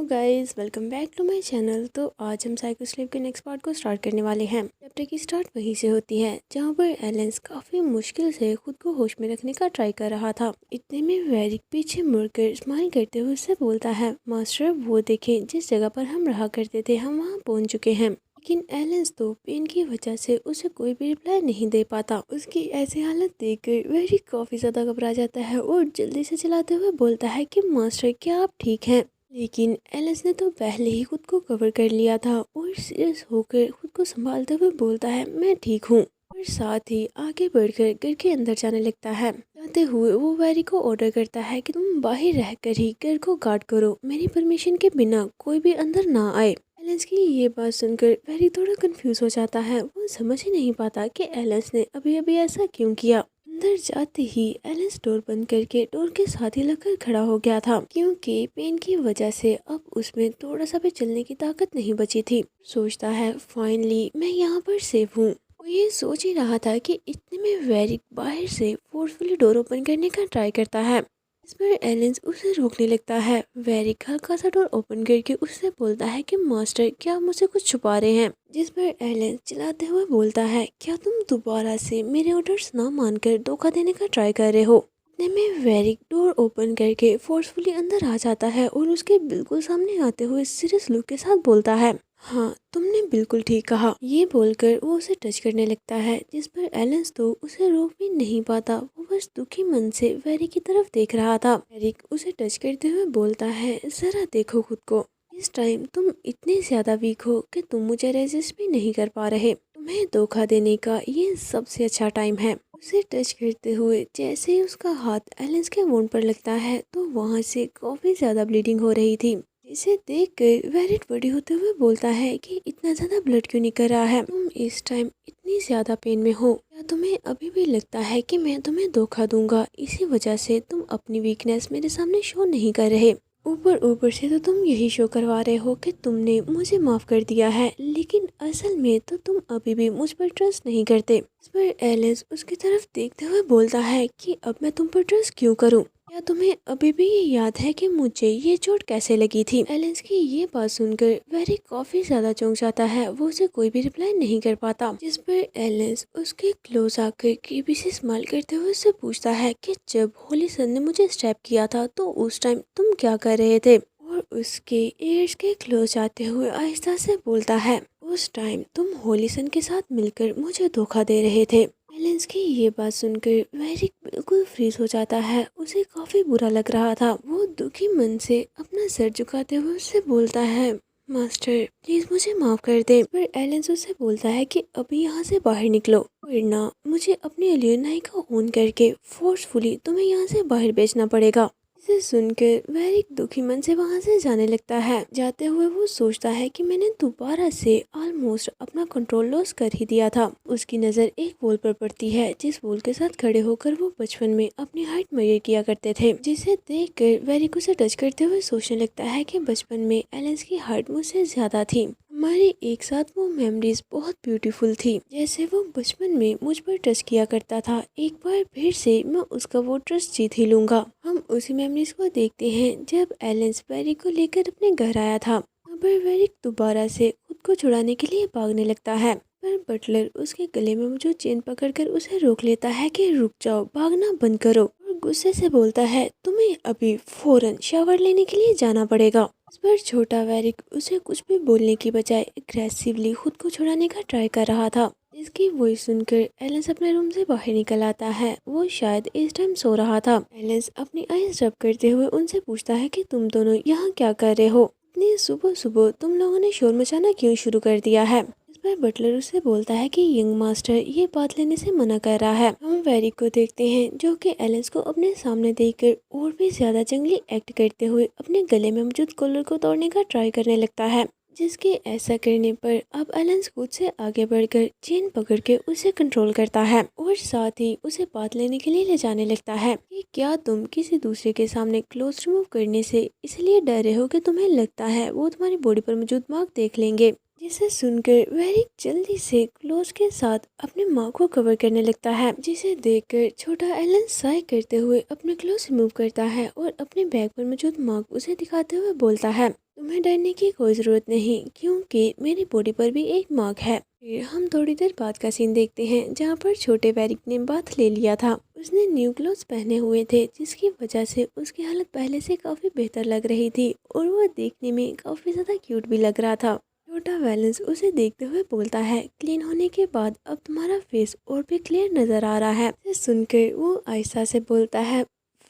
Guys, welcome back to my channel. तो आज हम साइको स्लीप के नेक्स्ट पार्ट को स्टार्ट करने वाले हैं। चैप्टर की स्टार्ट वहीं से होती है जहां पर एलेंस काफ़ी मुश्किल से खुद को होश में रखने का ट्राई कर रहा था। इतने में वेरिक पीछे मुड़कर स्माइल करते हुए उससे बोलता है, मास्टर वो देखें, जिस जगह पर हम रहा करते थे हम वहाँ पहुँच चुके हैं। लेकिन एलेंस तो पेन की वजह से उसे कोई भी रिप्लाई नहीं दे पाता। उसकी ऐसी हालत देखकर वेरिक काफ़ी ज़्यादा घबरा जाता है और जल्दी से चलाते हुए बोलता है कि मास्टर क्या आप ठीक हैं। लेकिन एलिस ने तो पहले ही खुद को कवर कर लिया था और सीरियस होकर खुद को संभालते हुए बोलता है, मैं ठीक हूँ। और साथ ही आगे बढ़कर घर के अंदर जाने लगता है। जाते हुए वो वेरी को ऑर्डर करता है कि तुम बाहर रहकर ही घर को गार्ड करो, मेरी परमिशन के बिना कोई भी अंदर ना आए। एलेंस की ये बात सुनकर वेरी थोड़ा कंफ्यूज हो जाता है। वो समझ ही नहीं पाता कि एलेंस ने अभी अभी ऐसा क्यों किया। अंदर जाते ही एलेंस डोर बंद करके डोर के साथ ही लगकर खड़ा हो गया था, क्योंकि पेन की वजह से अब उसमें थोड़ा सा भी चलने की ताकत नहीं बची थी। सोचता है, फाइनली मैं यहाँ पर सेफ हूँ। वो ये सोच ही रहा था कि इतने में वेरिक बाहर से फोर्सफुली डोर ओपन करने का ट्राई करता है। इस पर एलेंस उसे रोकने लगता है। वेरिक हल्का सा डोर ओपन करके उससे बोलता है कि मास्टर क्या आप मुझसे कुछ छुपा रहे हैं। जिस पर एलेंस चिल्लाते हुए बोलता है, क्या तुम दोबारा से मेरे ऑर्डर्स ना मानकर धोखा देने का ट्राई कर रहे हो। इतने में वेरिक डोर ओपन करके फोर्सफुली अंदर आ जाता है और उसके बिल्कुल सामने आते हुए सीरियस लुक के साथ बोलता है, हाँ तुमने बिल्कुल ठीक कहा। ये बोलकर वो उसे टच करने लगता है, जिस पर एलेंस तो उसे रोक भी नहीं पाता। वो बस दुखी मन से वेरिक की तरफ देख रहा था। वेरिक उसे टच करते हुए बोलता है, जरा देखो खुद को, इस टाइम तुम इतने ज्यादा वीक हो कि तुम मुझे रेजिस्ट भी नहीं कर पा रहे। तुम्हें धोखा देने का ये सबसे अच्छा टाइम है। उसे टच करते हुए जैसे ही उसका हाथ एलेंस के वोंड पर लगता है तो वहाँ से काफी ज्यादा ब्लीडिंग हो रही थी। इसे देखकर वेरिट बड़ी होते हुए बोलता है कि इतना ज्यादा ब्लड क्यों निकल रहा है, तुम इस टाइम इतनी ज्यादा पेन में हो। क्या तुम्हें अभी भी लगता है कि मैं तुम्हें धोखा दूंगा, इसी वजह से तुम अपनी वीकनेस मेरे सामने शो नहीं कर रहे। ऊपर ऊपर से तो तुम यही शो करवा रहे हो कि तुमने मुझे माफ कर दिया है, लेकिन असल में तो तुम अभी भी मुझ पर ट्रस्ट नहीं करते। इस पर एलेंस उसकी तरफ देखते हुए बोलता है कि अब मैं तुम पर ट्रस्ट क्यों करूं? क्या तुम्हें अभी भी ये याद है कि मुझे ये चोट कैसे लगी थी? एलेंस की ये बात सुनकर वेरी काफी ज्यादा चौंक जाता है। वो उसे कोई भी रिप्लाई नहीं कर पाता। जिस पर एलेंस उसके क्लोज आकर क्रीपी से स्माइल करते हुए उससे पूछता है कि जब होली सन ने मुझे स्टैप किया था तो उस टाइम तुम क्या कर रहे थे? और उसके ईयर्स के क्लोज आते हुए आहिस्ता से बोलता है, उस टाइम तुम होली सन के साथ मिलकर मुझे धोखा दे रहे थे। एलेंस की ये बात सुनकर वेरिक बिल्कुल फ्रीज हो जाता है। उसे काफी बुरा लग रहा था। वो दुखी मन से अपना सर झुकाते हुए उससे बोलता है, मास्टर प्लीज मुझे माफ कर दे। पर एलेंस उससे बोलता है कि अभी यहाँ से बाहर निकलो, वरना मुझे अपनी एलियनाई को ऑन करके फोर्सफुली तुम्हें यहाँ से बाहर भेजना पड़ेगा। इसे सुनकर वेरिक दुखी मन से वहां से जाने लगता है। जाते हुए वो सोचता है कि मैंने दोबारा से ऑलमोस्ट अपना कंट्रोल लॉस कर ही दिया था। उसकी नज़र एक वॉल पर पड़ती है, जिस वॉल के साथ खड़े होकर वो बचपन में अपनी हाइट मेजर किया करते थे। जिसे देखकर वेरिक उसे टच करते हुए सोचने लगता है कि बचपन में एलेंस की हाइट मुझसे ज्यादा थी। हमारी एक साथ वो मेमोरीज बहुत ब्यूटीफुल थी। जैसे वो बचपन में मुझ पर ट्रस्ट किया करता था, एक बार फिर से मैं उसका वो ट्रस्ट जीत ही लूंगा। हम उसी मेमोरीज को देखते हैं जब एलेंस वेरिक को लेकर अपने घर आया था। यहाँ पर वेरिक दोबारा से खुद को छुड़ाने के लिए भागने लगता है, पर बटलर उसके गले में मौजूद चेन पकड़कर उसे रोक लेता है कि रुक जाओ, भागना बंद करो। और गुस्से से बोलता है, तुम्हें अभी फौरन शावर लेने के लिए जाना पड़ेगा। इस पर छोटा वेरिक उसे कुछ भी बोलने की बजाय एग्रेसिवली खुद को छुड़ाने का ट्राई कर रहा था। इसकी वॉइस सुनकर एलेंस अपने रूम से बाहर निकल आता है। वो शायद इस टाइम सो रहा था। एलेंस अपनी आईज रब करते हुए उनसे पूछता है कि तुम दोनों यहाँ क्या कर रहे हो? इतनी सुबह सुबह तुम लोगों ने शोर मचाना क्यों शुरू कर दिया है? इस पर बटलर उससे बोलता है कि यंग मास्टर ये बात लेने से मना कर रहा है। हम वेरिक को देखते हैं जो कि एलेंस को अपने सामने देखकर और भी ज्यादा जंगली एक्ट करते हुए अपने गले में मौजूद कॉलर को तोड़ने का ट्राई करने लगता है। जिसके ऐसा करने पर अब एलेंस खुद से आगे बढ़कर चेन पकड़ के उसे कंट्रोल करता है और साथ ही उसे बात लेने के लिए ले जाने लगता है कि क्या तुम किसी दूसरे के सामने क्लोथ रिमूव करने से इसलिए डर रहे हो कि तुम्हें लगता है वो तुम्हारी बॉडी पर मौजूद मार्क देख लेंगे? जिसे सुनकर वेरिक जल्दी से क्लोथ के साथ अपने माँ को कवर करने लगता है। जिसे देखकर छोटा एलेंस साय करते हुए अपने क्लोथ रिमूव करता है और अपने बैग पर मौजूद मार्क उसे दिखाते हुए बोलता है, तुम्हें डरने की कोई ज़रूरत नहीं क्योंकि मेरी बॉडी पर भी एक मार्क है। फिर हम थोड़ी देर बाद का सीन देखते हैं जहाँ पर छोटे वेरिक ने बाथ ले लिया था। उसने न्यू क्लोथ्स पहने हुए थे जिसकी वजह से उसकी हालत पहले से काफ़ी बेहतर लग रही थी और वह देखने में काफ़ी ज़्यादा क्यूट भी लग रहा था। छोटा वैलेंस उसे देखते हुए बोलता है, क्लीन होने के बाद अब तुम्हारा फेस और भी क्लियर नज़र आ रहा है। इसे सुनकर वो आहिस्ता से बोलता है,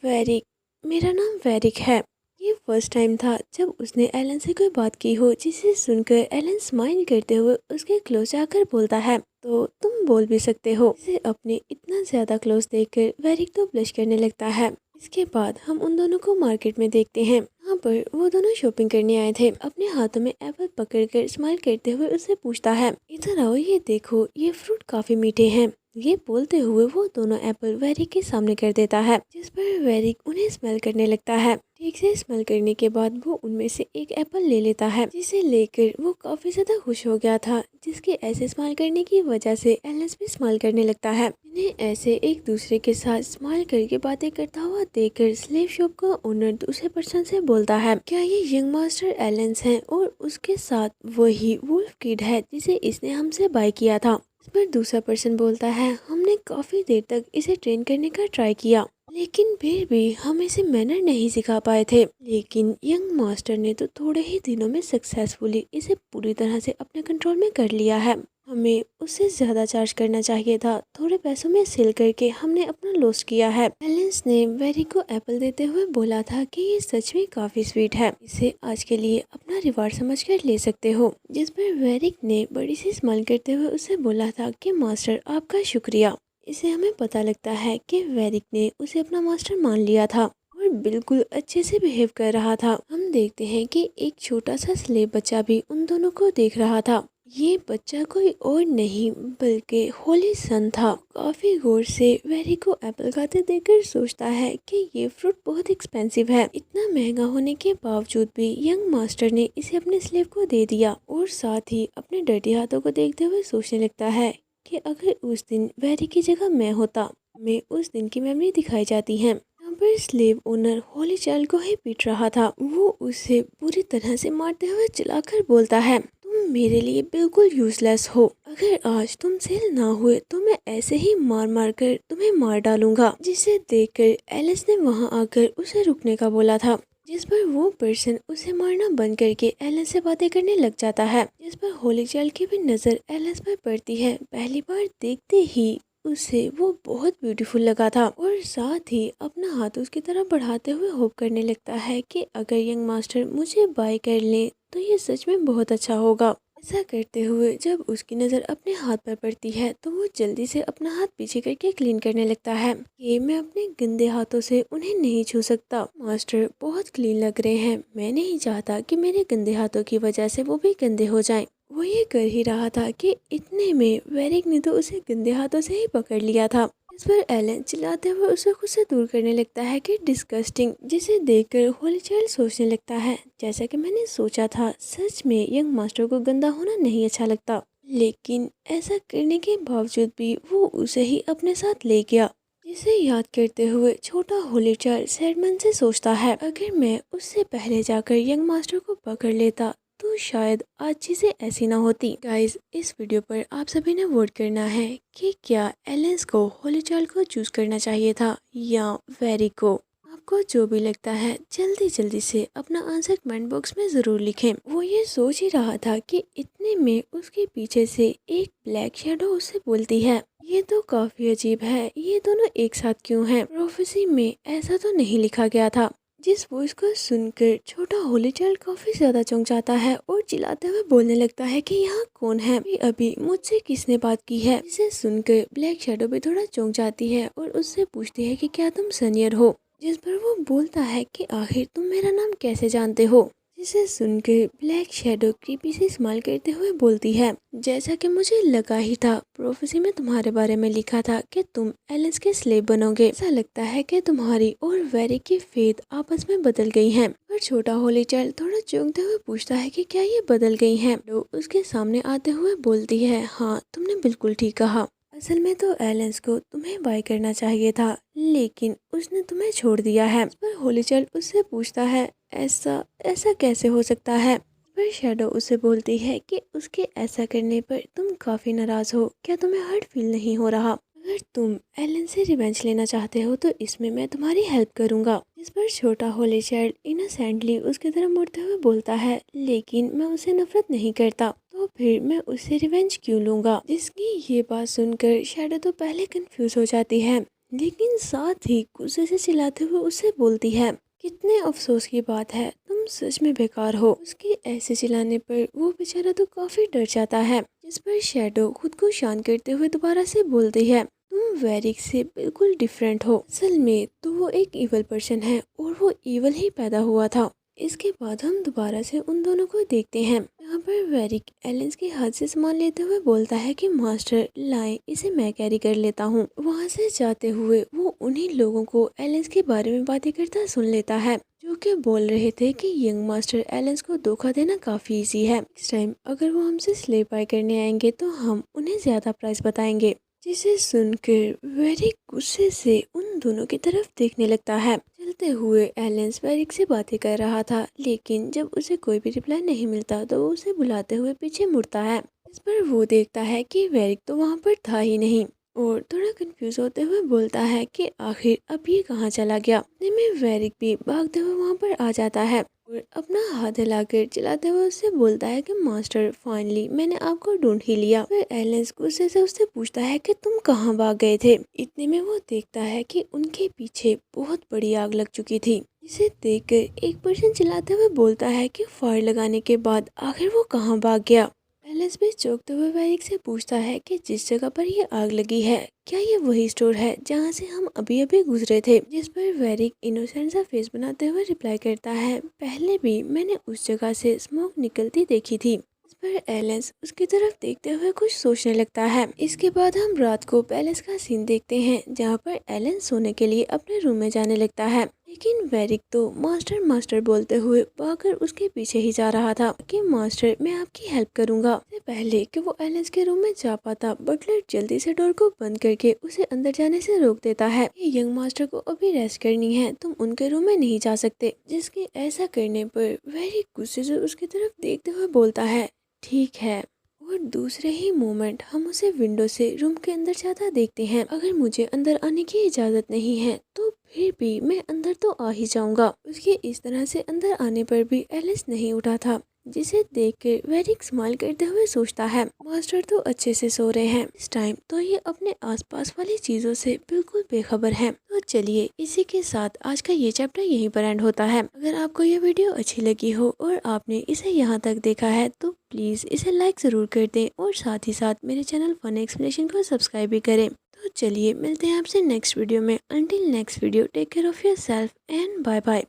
वेरिक, मेरा नाम वेरिक है। ये फर्स्ट टाइम था जब उसने एलन से कोई बात की हो, जिसे सुनकर एलन स्माइल करते हुए उसके क्लोज जाकर बोलता है, तो तुम बोल भी सकते हो। इसे अपने इतना ज़्यादा क्लोज देखकर वेरिक तो ब्लश करने लगता है। इसके बाद हम उन दोनों को मार्केट में देखते हैं। यहाँ पर वो दोनों शॉपिंग करने आए थे। अपने हाथों में एप्पल पकड़कर स्माइल करते हुए उससे पूछता है, इधर आओ, ये देखो, ये फ्रूट काफ़ी मीठे हैं। ये बोलते हुए वो दोनों एप्पल वेरिक के सामने कर देता है, जिस पर वेरिक उन्हें स्मेल करने लगता है। ठीक से स्मेल करने के बाद वो उनमें से एक एप्पल ले लेता है, जिसे लेकर वो काफी ज्यादा खुश हो गया था। जिसके ऐसे स्माइल करने की वजह से एलेंस भी स्माइल करने लगता है। इन्हें ऐसे एक दूसरे के साथ स्माइल करके बातें करता हुआ देखकर स्लेव शॉप का ओनर दूसरे पर्सन से बोलता है, क्या ये यंग मास्टर एलेंस हैं और उसके साथ वही वुल्फ किड है जिसे इसने हमसे बाय किया था। इस पर दूसरा पर्सन बोलता है, हमने काफी देर तक इसे ट्रेन करने का ट्राई किया लेकिन फिर भी हम इसे मैनर नहीं सिखा पाए थे, लेकिन यंग मास्टर ने तो थोड़े ही दिनों में सक्सेसफुली इसे पूरी तरह से अपने कंट्रोल में कर लिया है। हमें उससे ज्यादा चार्ज करना चाहिए था। थोड़े पैसों में सेल करके हमने अपना लॉस किया है। एलेंस ने वेरी को एप्पल देते हुए बोला था कि ये सच में काफी स्वीट है, इसे आज के लिए अपना रिवार्ड समझकर ले सकते हो। जिस पर वेरिक ने बड़ी सी स्माइल करते हुए उसे बोला था कि मास्टर, आपका शुक्रिया। इसे हमें पता लगता है कि वेरिक ने उसे अपना मास्टर मान लिया था और बिल्कुल अच्छे से बिहेव कर रहा था। हम देखते हैं कि एक छोटा सा स्लेव बच्चा भी उन दोनों को देख रहा था। ये बच्चा कोई और नहीं बल्कि होली सन था। काफी गौर से वेरिक को एप्पल खाते देखकर सोचता है कि ये फ्रूट बहुत एक्सपेंसिव है। इतना महंगा होने के बावजूद भी यंग मास्टर ने इसे अपने स्लेव को दे दिया और साथ ही अपने डर्टी हाथों को देखते हुए सोचने लगता है कि अगर उस दिन वेरी की जगह मैं होता, मैं उस दिन की मेमोरी दिखाई जाती है। यहाँ पर स्लेव ओनर होली चाइल्ड को ही पीट रहा था। वो उसे पूरी तरह से मारते हुए चिल्लाकर बोलता है, तुम मेरे लिए बिल्कुल यूजलेस हो। अगर आज तुम सेल ना हुए तो मैं ऐसे ही मार मार कर तुम्हें मार डालूंगा। जिसे देखकर एलिस ने वहाँ आकर उसे रुकने का बोला था, जिस पर वो पर्सन उसे मारना बंद करके एलन से बातें करने लग जाता है। जिस पर होली चाइल्ड की भी नजर एलन पर पड़ती है। पहली बार देखते ही उसे वो बहुत ब्यूटीफुल लगा था और साथ ही अपना हाथ उसकी तरफ बढ़ाते हुए होप करने लगता है कि अगर यंग मास्टर मुझे बाय कर ले तो ये सच में बहुत अच्छा होगा। ऐसा करते हुए जब उसकी नज़र अपने हाथ पर पड़ती है तो वो जल्दी से अपना हाथ पीछे करके क्लीन करने लगता है कि मैं अपने गंदे हाथों से उन्हें नहीं छू सकता। मास्टर बहुत क्लीन लग रहे हैं, मैं नहीं चाहता कि मेरे गंदे हाथों की वजह से वो भी गंदे हो जाएं। वो ये कर ही रहा था कि इतने में वेरिक ने तो उसे गंदे हाथों से ही पकड़ लिया था। इस पर एलन चिल्लाते हुए उसे खुद से दूर करने लगता है कि डिस्गस्टिंग। जिसे देखकर होली चाइल्ड सोचने लगता है, जैसा कि मैंने सोचा था, सच में यंग मास्टर को गंदा होना नहीं अच्छा लगता, लेकिन ऐसा करने के बावजूद भी वो उसे ही अपने साथ ले गया। जिसे याद करते हुए छोटा होली चाइल्ड सैड मन से सोचता है, अगर मैं उससे पहले जाकर यंग मास्टर को पकड़ लेता तो शायद आज चीज़ें ऐसी ना होती। गाइज, इस वीडियो पर आप सभी ने वोट करना है कि क्या एलेंस को होली चाइल्ड को चूज करना चाहिए था या वेरी को। आपको जो भी लगता है जल्दी जल्दी से अपना आंसर कमेंट बॉक्स में ज़रूर लिखें। वो ये सोच ही रहा था कि इतने में उसके पीछे से एक ब्लैक शैडो उससे बोलती है, ये तो काफ़ी अजीब है, ये दोनों एक साथ क्यों हैं? प्रोफेसी में ऐसा तो नहीं लिखा गया था। जिस वॉइस को सुनकर छोटा होली चाइल्ड काफी ज्यादा चौंक जाता है और चिल्लाते हुए बोलने लगता है कि यहाँ कौन है, अभी मुझसे किसने बात की है। इसे सुनकर ब्लैक शैडो भी थोड़ा चौंक जाती है और उससे पूछती है कि क्या तुम सीनियर हो। जिस पर वो बोलता है कि आखिर तुम मेरा नाम कैसे जानते हो। जिसे सुनकर ब्लैक शैडो क्रीपी से स्माइल करते हुए बोलती है, जैसा कि मुझे लगा ही था, प्रोफेसी में तुम्हारे बारे में लिखा था कि तुम एलेंस के स्लेव बनोगे। ऐसा लगता है कि तुम्हारी और वेरी की फेथ आपस में बदल गई हैं। पर छोटा होली चाइल्ड थोड़ा चौंकते हुए पूछता है कि क्या ये बदल गई हैं। तो उसके सामने आते हुए बोलती है, हाँ तुमने बिल्कुल ठीक कहा, असल में तो एलेंस को तुम्हें बाय करना चाहिए था, लेकिन उसने तुम्हें छोड़ दिया है। इस पर होली चाइल्ड उससे पूछता है ऐसा ऐसा कैसे हो सकता है। पर शैडो उसे बोलती है कि उसके ऐसा करने पर तुम काफी नाराज हो। क्या तुम्हें हर्ट फील नहीं हो रहा? अगर तुम एलन से रिवेंज लेना चाहते हो तो इसमें मैं तुम्हारी हेल्प करूंगा। इस पर छोटा होली चाइल्ड इनोसेंटली उसकी तरफ मुड़ते हुए बोलता है, लेकिन मैं उसे नफरत नहीं करता, तो फिर मैं उससे रिवेंज क्यों लूंगा। जिसकी ये बात सुनकर शैडो तो पहले कंफ्यूज हो जाती है, लेकिन साथ ही गुस्से से चिल्लाते हुए उससे बोलती है, कितने अफसोस की बात है, तुम सच में बेकार हो। उसके ऐसे चिल्लाने पर वो बेचारा तो काफी डर जाता है। जिस पर शैडो खुद को शांत करते हुए दोबारा से बोलती है, तुम वेरिक से बिल्कुल डिफरेंट हो। असल में तो वो एक इवल पर्सन है और वो इवल ही पैदा हुआ था। इसके बाद हम दोबारा से उन दोनों को देखते हैं। यहाँ पर वेरिक एलेंस के हाथ से सामान लेते हुए बोलता है कि मास्टर लाएं, इसे मैं कैरी कर लेता हूँ। वहाँ से जाते हुए वो उन्हीं लोगों को एलेंस के बारे में बातें करता सुन लेता है, जो कि बोल रहे थे कि यंग मास्टर एलेंस को धोखा देना काफी इजी है। नेक्स्ट टाइम अगर वो हमसे स्लेव बाय करने आएंगे तो हम उन्हें ज्यादा प्राइस बताएंगे। जिसे सुनकर वेरिक गुस्से से उन दोनों की तरफ देखने लगता है। चलते हुए एलेंस वेरिक से बातें कर रहा था, लेकिन जब उसे कोई भी रिप्लाई नहीं मिलता तो वो उसे बुलाते हुए पीछे मुड़ता है। इस पर वो देखता है कि वेरिक तो वहाँ पर था ही नहीं और थोड़ा कंफ्यूज होते हुए बोलता है कि आखिर अब ये कहाँ चला गया। इतने में वेरिक भी भागते हुए वहाँ पर आ जाता है और अपना हाथ हिलाकर चलाते हुए उससे बोलता है कि मास्टर फाइनली मैंने आपको ढूंढ ही लिया। फिर एलेंस गुस्से से उससे पूछता है कि तुम कहाँ भाग गए थे। इतने में वो देखता है कि उनके पीछे बहुत बड़ी आग लग चुकी थी। इसे देखकर एक पर्सन चिल्लाते हुए बोलता है कि फायर लगाने के बाद आखिर वो कहाँ भाग गया। एलेंस भी चौंकते हुए वेरिक से पूछता है कि जिस जगह पर ये आग लगी है क्या ये वही स्टोर है जहाँ से हम अभी अभी गुजरे थे। जिस पर वेरिक इनोसेंट सा फेस बनाते हुए रिप्लाई करता है, पहले भी मैंने उस जगह से स्मोक निकलती देखी थी। इस पर एलेंस उसकी तरफ देखते हुए कुछ सोचने लगता है। इसके बाद हम रात को पैलेस का सीन देखते हैं, जहाँ पर एलेंस सोने के लिए अपने रूम में जाने लगता है, लेकिन वेरिक तो मास्टर मास्टर बोलते हुए भागकर उसके पीछे ही जा रहा था कि मास्टर मैं आपकी हेल्प करूंगा। इससे पहले कि वो एलेंस के रूम में जा पाता, बटलर जल्दी से डोर को बंद करके उसे अंदर जाने से रोक देता है। ये यंग मास्टर को अभी रेस्ट करनी है, तुम उनके रूम में नहीं जा सकते। जिसके ऐसा करने पर वेरिक गुस्से से उसकी तरफ देखते हुए बोलता है, ठीक है। और दूसरे ही मोमेंट हम उसे विंडो से रूम के अंदर जाता देखते हैं। अगर मुझे अंदर आने की इजाजत नहीं है तो फिर भी मैं अंदर तो आ ही जाऊंगा। उसके इस तरह से अंदर आने पर भी एलिस नहीं उठा था, जिसे देखकर वेरिक स्माइल करते हुए सोचता है मास्टर तो अच्छे से सो रहे हैं इस टाइम, तो ये अपने आसपास वाली चीजों से बिल्कुल बेखबर हैं। तो चलिए इसी के साथ आज का ये चैप्टर यहीं पर एंड होता है। अगर आपको ये वीडियो अच्छी लगी हो और आपने इसे यहाँ तक देखा है तो प्लीज इसे लाइक जरूर कर दें और साथ ही साथ मेरे चैनल फन एक्सप्लेनेशन को सब्सक्राइब भी करें। तो चलिए मिलते हैं आपसे नेक्स्ट वीडियो में। Until next video, take care of yourself and bye bye.